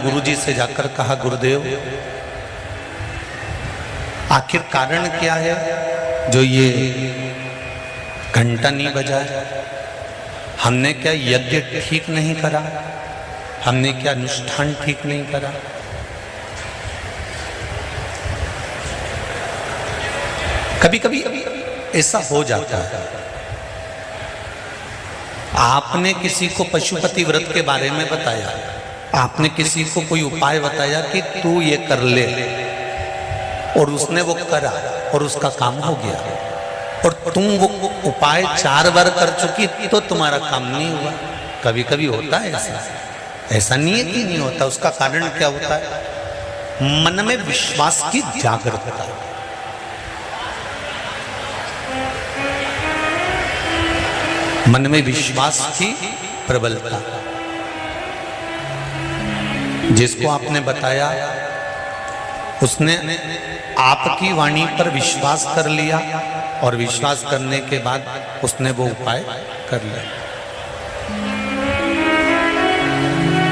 गुरुजी से जाकर कहा, गुरुदेव आखिर कारण क्या है जो ये घंटा नहीं बजा है? हमने क्या यज्ञ ठीक नहीं करा? हमने क्या अनुष्ठान ठीक नहीं करा? कभी कभी ऐसा हो जाता है। आपने किसी को पशुपति व्रत के बारे में बताया, आपने किसी को कोई उपाय बताया कि तू ये कर ले, और उसने वो करा और उसका काम हो गया, और तुम वो उपाय 4 बार कर चुकी तो तुम्हारा काम नहीं हुआ। कभी कभी होता है ऐसा, ऐसा नहीं है कि नहीं होता। उसका कारण क्या होता है? मन में विश्वास की जागरूकता, मन में विश्वास की प्रबलता। जिसको आपने बताया उसने आपकी वाणी पर विश्वास कर लिया, और विश्वास करने के बाद उसने वो उपाय कर लिया।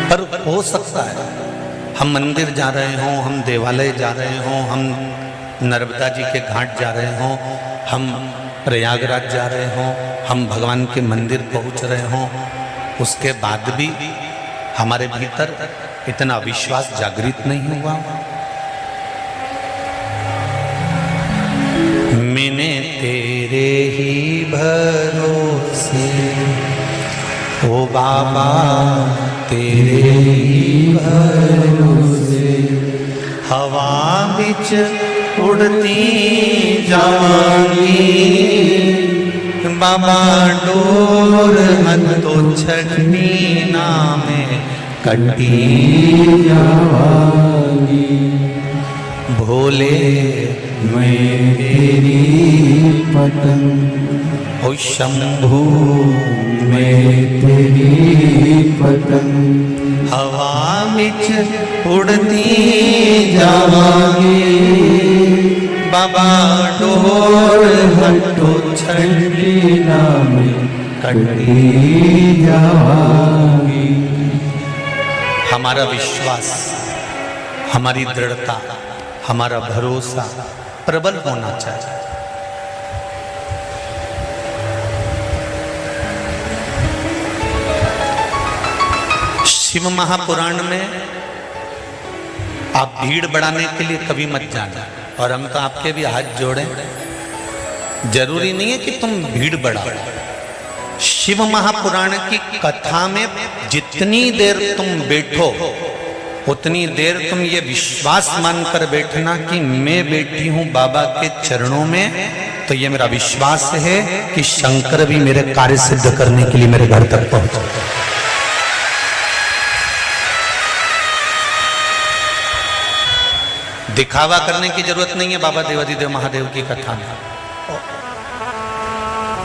पर हो सकता है हम मंदिर जा रहे हों, हम देवालय जा रहे हों, हम नर्मदा जी के घाट जा रहे हों, हम प्रयागराज जा रहे हों, हम भगवान के मंदिर पहुंच रहे हों, उसके बाद भी हमारे भीतर इतना विश्वास जागृत नहीं हुआ। मैंने तेरे ही भरोसे, ओ बाबा तेरे ही भरोसे, हवा बिच उड़ती जावांगी, बाबा डोर हथो छड़नी ना में कटी जावांगी। भोले मैं तेरी पतंग, ओ शंभू मैं तेरी पतंग, हवा बिच उड़ती जावांगी, बाबा डोर हटो छड़ी नाम कटी जावांगी। हमारा विश्वास, हमारी दृढ़ता, हमारा भरोसा प्रबल होना चाहिए। शिव महापुराण में आप भीड़ बढ़ाने के लिए कभी मत जाना, और हम तो आपके भी हाथ जोड़े, जरूरी नहीं है कि तुम भीड़ बढ़ाओ। शिव महापुराण की कथा में जितनी देर तुम बैठो उतनी देर तुम ये विश्वास मानकर बैठना कि मैं बैठी हूं बाबा के चरणों में, तो ये मेरा विश्वास है कि शंकर भी मेरे कार्य सिद्ध करने के लिए मेरे घर तक पहुंचे। दिखावा करने की जरूरत नहीं है बाबा देवाधिदेव महादेव की कथा में।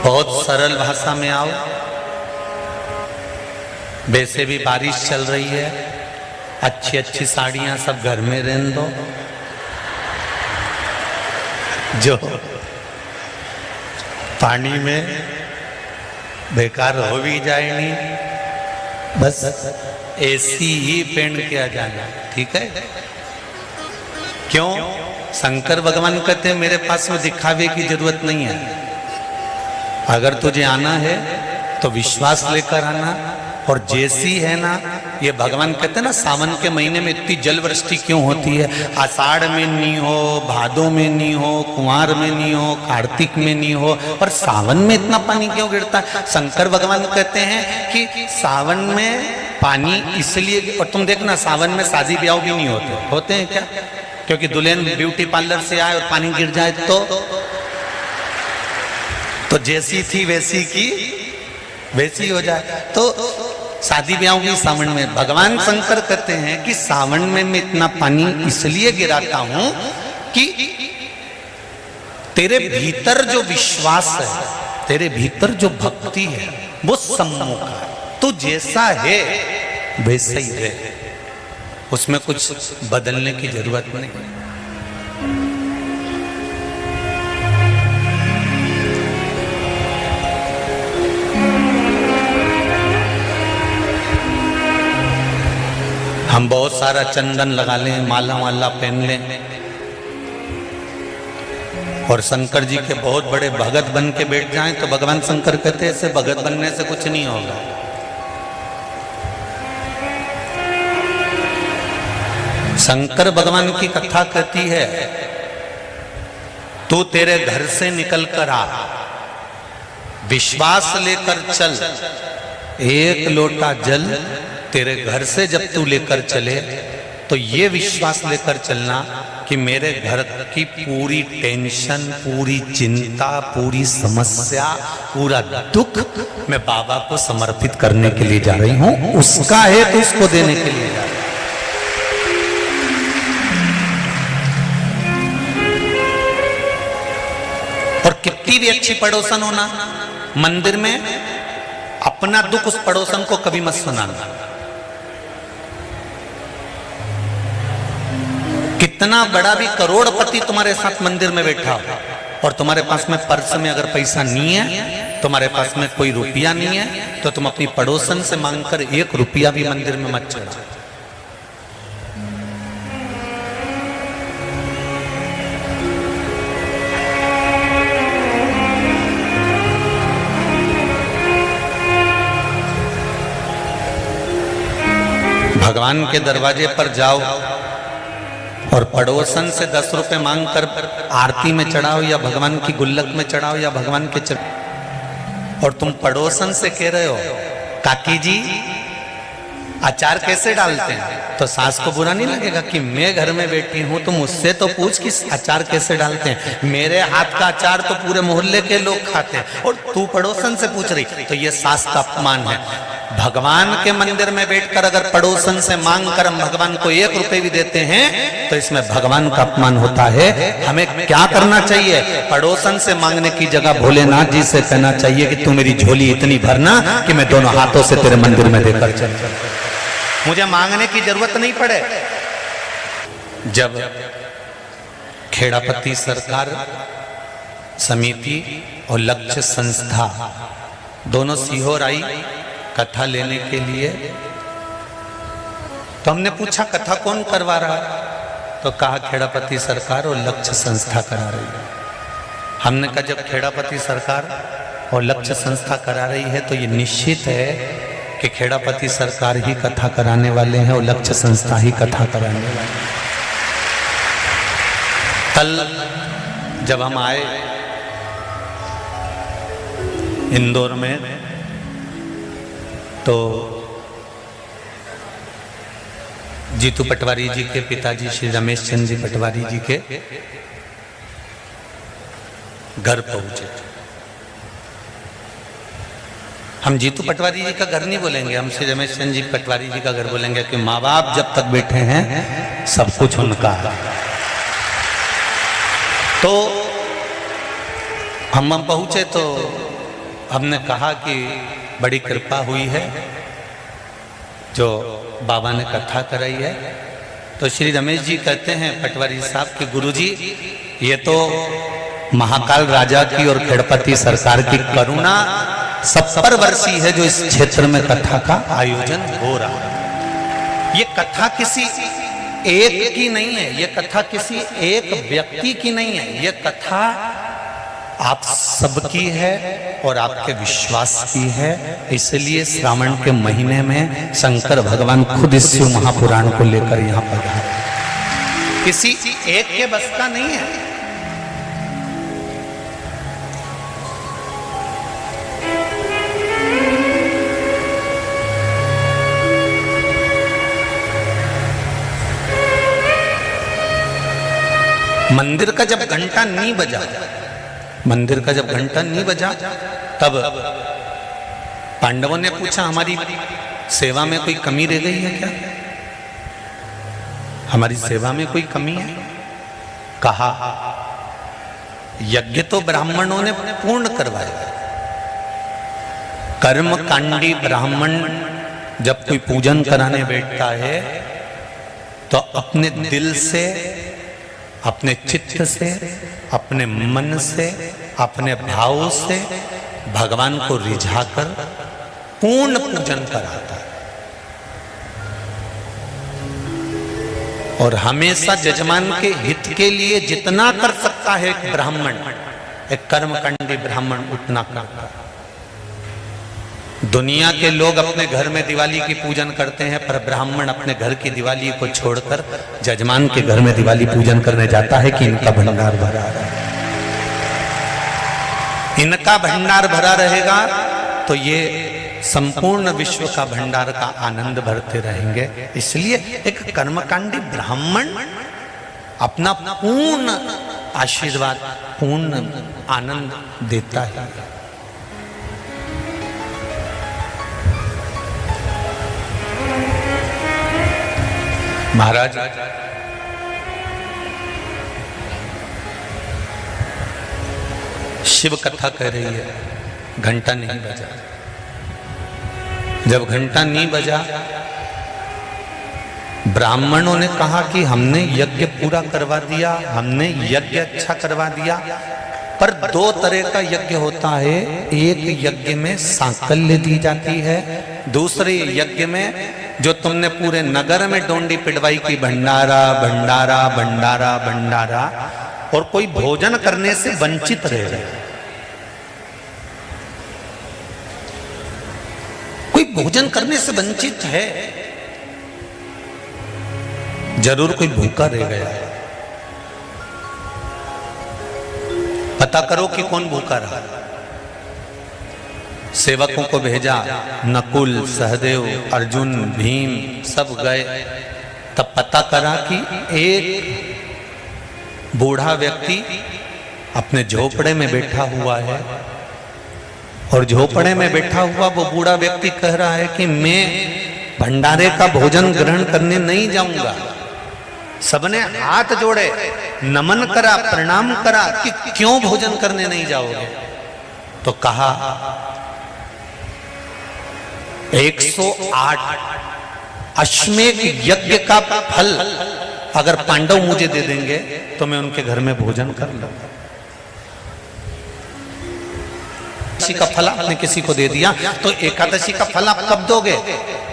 बहुत सरल भाषा में आओ। वैसे भी बारिश चल रही है, अच्छी अच्छी साड़ियां सब घर में रहने दो, जो पानी में बेकार हो भी जाए नहीं, बस ऐसी ही पहन के आ जाना, ठीक है? क्यों? शंकर भगवान कहते हैं मेरे पास में दिखावे की जरूरत नहीं है। अगर तुझे आना है तो विश्वास लेकर आना। और जैसी है ना, ये भगवान कहते हैं ना, सावन के महीने में इतनी जल वृष्टि क्यों होती है? आषाढ़ में नहीं हो, भादों में नहीं हो, कुंवार में नहीं हो, कार्तिक में नहीं हो, और सावन में इतना पानी क्यों गिरता है? शंकर भगवान कहते हैं कि सावन में पानी इसलिए, और तुम देखना सावन में शादी ब्याह भी नहीं होते हैं क्या? क्योंकि दुल्हन ब्यूटी पार्लर से आए और पानी गिर जाए तो जैसी थी वैसी की वैसी हो जाए। तो शादी ब्याह भी सावन में। भगवान शंकर कहते हैं कि सावन में मैं इतना पानी इसलिए गिराता हूं कि तेरे भीतर जो विश्वास है, तेरे भीतर जो भक्ति है, वो सम्मुख है। तू जैसा है वैसा ही रहे, उसमें कुछ बदलने की जरूरत नहीं। हम बहुत सारा चंदन लगा लें, माला वाला पहन लें और शंकर जी के बहुत बड़े भगत बन के बैठ जाएं तो भगवान शंकर कहते हैं ऐसे भगत बनने से कुछ नहीं होगा। शंकर भगवान की कथा कहती है, तू तेरे घर से निकल कर आ, विश्वास लेकर चल, एक लोटा जल तेरे घर से जब तू लेकर चले तो ये विश्वास लेकर चलना कि मेरे घर की पूरी टेंशन, पूरी चिंता, पूरी समस्या, पूरा दुख मैं बाबा को समर्पित करने के लिए जा रही हूं, उसका है तो उसको देने के लिए जा रही हूं। और कितनी भी अच्छी पड़ोसन होना, मंदिर में अपना दुख उस पड़ोसन को कभी मत सुनाना। कितना बड़ा भी करोड़पति तुम्हारे साथ मंदिर में बैठा हो और तुम्हारे पास में पर्स में अगर पैसा नहीं है, तुम्हारे पास में कोई रुपया नहीं है, तो तुम अपनी पड़ोसन से मांगकर 1 रुपया भी मंदिर में मत चढ़ाओ। भगवान के दरवाजे पर जाओ और पड़ोसन से 10 रुपए मांगकर आरती में चढ़ाओ या भगवान की गुल्लक में चढ़ाओ या भगवान के और तुम पड़ोसन से कह रहे हो काकी जी अचार कैसे डालते हैं, तो सास को बुरा नहीं लगेगा कि मैं घर में बैठी हूं तो मुझसे तो पूछ कि अचार कैसे डालते हैं, मेरे हाथ का अचार तो पूरे मोहल्ले के लोग खाते हैं और तू पड़ोसन से पूछ रही, तो ये सास का अपमान है। भगवान के मंदिर में बैठकर अगर पड़ोसन से मांग कर हम भगवान को 1 रुपए भी देते हैं तो इसमें भगवान का अपमान होता है। हमें क्या करना चाहिए, पड़ोसन से मांगने की जगह भोलेनाथ जी से कहना चाहिए कि तू मेरी झोली इतनी भरना कि मैं दोनों हाथों से तेरे मंदिर में देकर चल, मुझे मांगने की जरूरत नहीं पड़े। जब खेड़ापति सरकार समिति और लक्ष्य संस्था दोनों सीहोर आई कथा लेने के लिए, तो हमने पूछा कथा कौन करवा रहा, तो कहा खेड़ापति सरकार और लक्ष्य संस्था करा रही है। हमने कहा जब खेड़ापति सरकार और लक्ष्य संस्था करा रही है तो ये निश्चित है कि खेड़ापति सरकार ही कथा कराने वाले हैं और लक्ष्य संस्था ही कथा कराने वाले हैं। कल जब हम आए इंदौर में तो जीतू पटवारी जी के पिताजी श्री रमेश चंद्र जी पटवारी जी के घर पहुंचे। हम जीतू पटवारी जी का घर नहीं बोलेंगे, हम श्री रमेश चंद्र जी पटवारी जी का घर बोलेंगे कि माँ बाप जब तक बैठे हैं सब कुछ उनका है। तो हम पहुंचे तो हमने कहा कि बड़ी कृपा हुई है जो बाबा ने कथा कराई है। तो श्री रमेश जी कहते हैं पटवारी साहब कि गुरुजी ये तो महाकाल राजा की और खेड़पति सरकार की करुणा 70 वर्षीय है जो इस क्षेत्र में कथा का आयोजन हो रहा है। ये कथा किसी एक की नहीं है, ये कथा किसी एक व्यक्ति की नहीं है, ये कथा आप सबकी है और आपके विश्वास की है। इसलिए श्रावण के महीने में शंकर भगवान खुद इस शिव महापुराण को लेकर यहाँ पधारे, किसी एक के बस का नहीं है। मंदिर का जब घंटा नहीं बजा, मंदिर का जब घंटा नहीं बजा तब पांडवों ने पूछा हमारी सेवा में कोई कमी रह गई है क्या, हमारी सेवा में कोई कमी है। कहा यज्ञ तो ब्राह्मणों ने पूर्ण करवाया, कर्म कांडी ब्राह्मण जब कोई पूजन कराने बैठता है तो अपने दिल से, अपने चित्त से, अपने मन से, अपने भाव से भगवान को रिझाकर पूर्ण पूजन कराता है। और हमेशा जजमान के हित के लिए जितना कर सकता है एक ब्राह्मण, एक कर्मकांडी ब्राह्मण उतना करता है। दुनिया के लोग अपने घर में दिवाली की पूजन करते हैं, पर ब्राह्मण अपने घर की दिवाली को छोड़कर जजमान के घर में दिवाली पूजन करने जाता है कि इनका भंडार भरा रहा है। इनका भंडार भरा रहेगा तो ये संपूर्ण विश्व का भंडार का आनंद भरते रहेंगे। इसलिए एक कर्मकांडी ब्राह्मण अपना पूर्ण आशीर्वाद, पूर्ण आनंद देता है। महाराज शिव कथा कह रही है, घंटा नहीं बजा। जब घंटा नहीं बजा, ब्राह्मणों ने कहा कि हमने यज्ञ पूरा करवा दिया, हमने यज्ञ अच्छा करवा दिया, पर दो तरह का यज्ञ होता है। एक यज्ञ में सांकल्य दी जाती है, दूसरे यज्ञ में जो तुमने पूरे नगर में डोंडी पिटवाई की भंडारा भंडारा भंडारा भंडारा, और कोई भोजन करने से वंचित रह जाए, कोई भोजन करने से वंचित है, जरूर कोई भूखा रह गया है। पता करो कि कौन भूखा रहा। सेवकों को भेजा, नकुल, सहदेव, अर्जुन, भीम सब गए। तब पता करा कि एक बूढ़ा व्यक्ति अपने झोपड़े में बैठा हुआ है, और झोपड़े में बैठा हुआ वो बूढ़ा व्यक्ति कह रहा है कि मैं भंडारे का भोजन ग्रहण करने नहीं जाऊंगा। सबने हाथ जोड़े, नमन करा, प्रणाम करा कि क्यों भोजन करने नहीं जाओगे। तो कहा 108 अश्वमेध यज्ञ का फल अगर पांडव मुझे दे देंगे तो मैं उनके घर में भोजन कर लूंगा। एकादशी का फल आपने किसी को दे दिया, तो एकादशी का फल आप कब दोगे?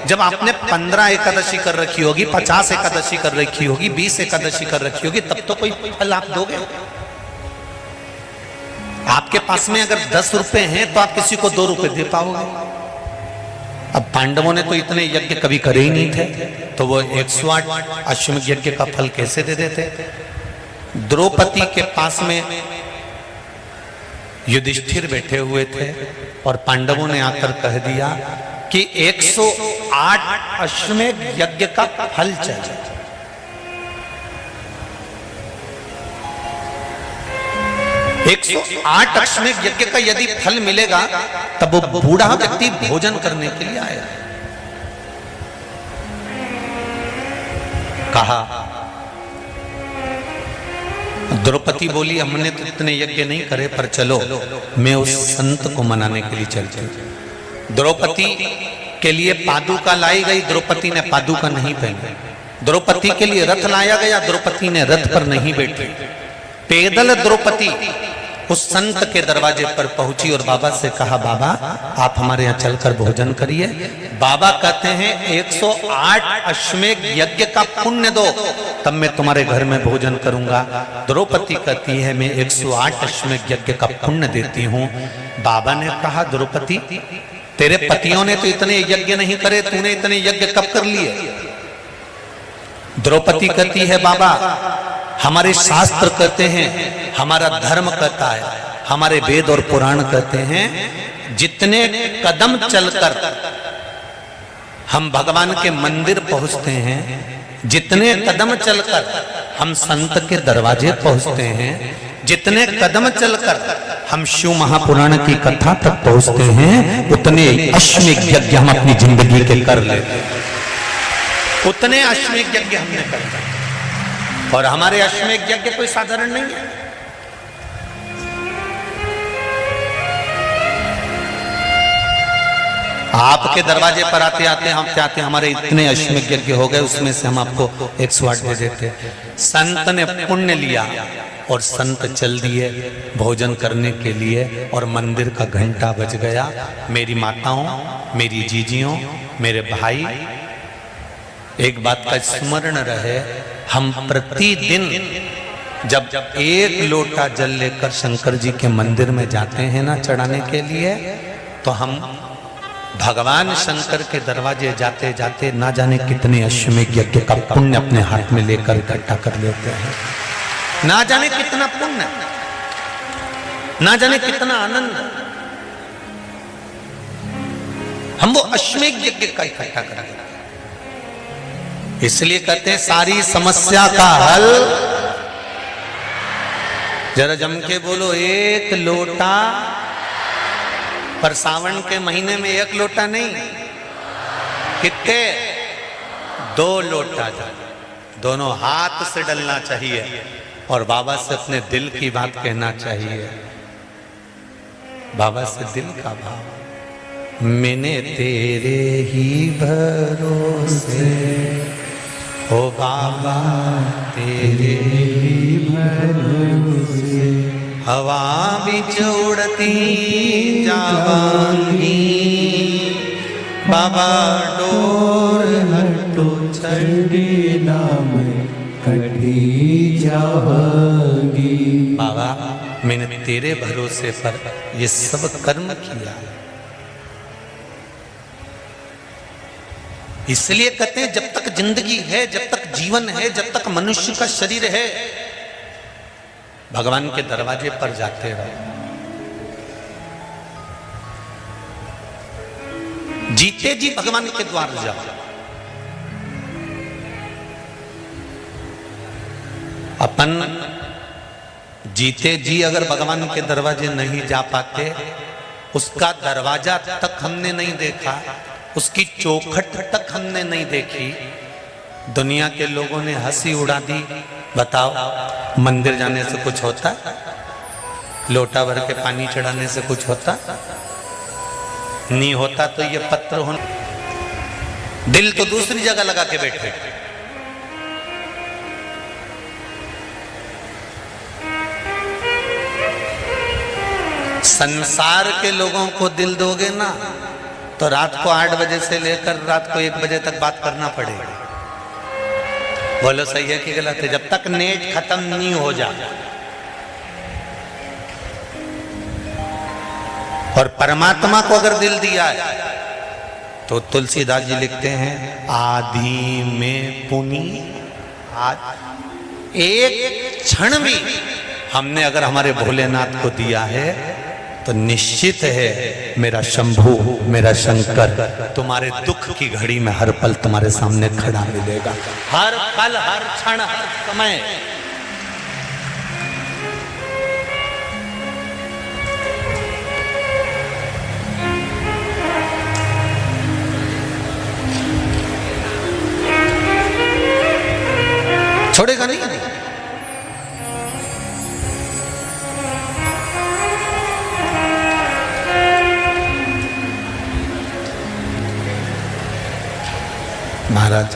जब आपने 15 एकादशी कर रखी होगी, 50 एकादशी कर रखी होगी, 20 एकादशी कर रखी होगी, तब तो कोई फल आप दोगे। आपके पास में अगर 10 रुपए हैं तो आप किसी को 2 रुपए दे पाओगे। अब पांडवों ने तो इतने यज्ञ कभी करे ही नहीं थे, तो वो 108 अश्वमेध यज्ञ का फल कैसे दे देते? द्रौपदी के पास में युधिष्ठिर बैठे हुए थे और पांडवों ने आकर कह दिया कि 108 अश्वमेध यज्ञ का फल चाहिए। एक 108 अश्वमेध यज्ञ का यदि फल मिलेगा तब वो बूढ़ा व्यक्ति भोजन करने के लिए आया। कहा, द्रौपदी बोली हमने तो इतने यज्ञ नहीं करे, पर चलो मैं उस संत को मनाने के लिए चलती हूं। द्रौपदी के लिए पादुका लाई गई, द्रौपदी ने पादुका नहीं पहनी। द्रौपदी के लिए रथ लाया गया, द्रौपदी ने रथ पर नहीं बैठी। पैदल द्रौपदी उस संत के दरवाजे पर पहुंची और बाबा से कहा, बाबा आप हमारे यहाँ चलकर भोजन करिए। बाबा कहते हैं 108 अश्वमेध यज्ञ का पुण्य दो, तब मैं तुम्हारे घर में भोजन करूंगा। द्रौपदी कहती है मैं 108 अश्वमेध यज्ञ का पुण्य देती हूँ। बाबा ने कहा, द्रौपदी तेरे पतियों ने तो इतने यज्ञ नहीं करे, तूने इतने यज्ञ कब कर लिए? द्रौपदी कहती है, बाबा हमारे शास्त्र कहते हैं, हमारा धर्म कहता है, हमारे वेद और पुराण कहते हैं, जितने कदम चलकर हम भगवान के मंदिर पहुंचते हैं, जितने कदम चलकर हम संत के दरवाजे पहुंचते हैं, जितने कदम चलकर हम शिव महापुराण की कथा तक पहुंचते हैं, उतने अश्वमेध यज्ञ हम अपनी जिंदगी के कर लेते हैं। उतने अश्वमेध यज्ञ हमने कर लिया, और हमारे अश्वमेध यज्ञ कोई साधारण नहीं है। आपके दरवाजे पर आते आते हमारे इतने अश्वमेध यज्ञ हो गए, उसमें से हम आपको 108 दे देते। संत ने पुण्य लिया और संत चल दिए भोजन करने के लिए, और मंदिर का घंटा बज गया। मेरी माताओं, मेरी जीजियों, मेरे भाई, एक बात का स्मरण रहे, हम प्रतिदिन जब एक लोटा जल लेकर शंकर जी के मंदिर में जाते हैं ना चढ़ाने के लिए, तो हम भगवान शंकर के दरवाजे जाते जाते ना जाने कितने अश्वमेध यज्ञ का पुण्य अपने हाथ में लेकर इकट्ठा कर लेते हैं। ना जाने कितना पुण्य, ना जाने कितना आनंद हम वो अश्वमेध यज्ञ का इकट्ठा कर लेते हैं। इसलिए कहते हैं सारी समस्या का हल, जरा जम के बोलो, एक लोटा। पर सावन के महीने में एक लोटा नहीं, कितने? 2 लोटा जल, दोनों हाथ से डलना चाहिए और बाबा से अपने दिल की बात कहना चाहिए। बाबा से दिल का भाव, मैंने तेरे ही भरोसे, ओ बाबा तेरे ही भरोसे, हवा बिच उड़ती जावांगी, बाबा डोर हटो छड़ी नाम कटी जावांगी। बाबा मैंने तेरे भरोसे पर ये सब कर्म किया, इसलिए कहते हैं जब तक जिंदगी है, जब तक जीवन है, जब तक मनुष्य का शरीर है, भगवान के दरवाजे पर जाते रहो। जीते जी भगवान के द्वार जाओ। अपन जीते जी अगर भगवान के दरवाजे नहीं जा पाते, उसका दरवाजा तक हमने नहीं देखा, उसकी चौखट तक हमने नहीं देखी, दुनिया के लोगों ने हंसी उड़ा दी, बताओ मंदिर जाने से कुछ होता? लोटा भर के पानी चढ़ाने से कुछ होता? नहीं होता। तो ये पत्र होना, दिल तो दूसरी जगह लगा के बैठे। संसार के लोगों को दिल दोगे ना, तो रात को 8 बजे से लेकर रात को 1 बजे तक बात करना पड़ेगा। बोलो सही है कि गलत है? जब तक नेट खत्म नहीं हो जाए। और परमात्मा को अगर दिल दिया है, तो तुलसीदास जी लिखते हैं, आदि में पुनि, एक क्षण भी हमने अगर हमारे भोलेनाथ को दिया है, तो निश्चित है मेरा शंभू, मेरा शंकर तुम्हारे दुख की घड़ी में हर पल तुम्हारे सामने खड़ा मिलेगा। हर पल, हर क्षण, हर समय। छोड़ेगा नहीं। महाराज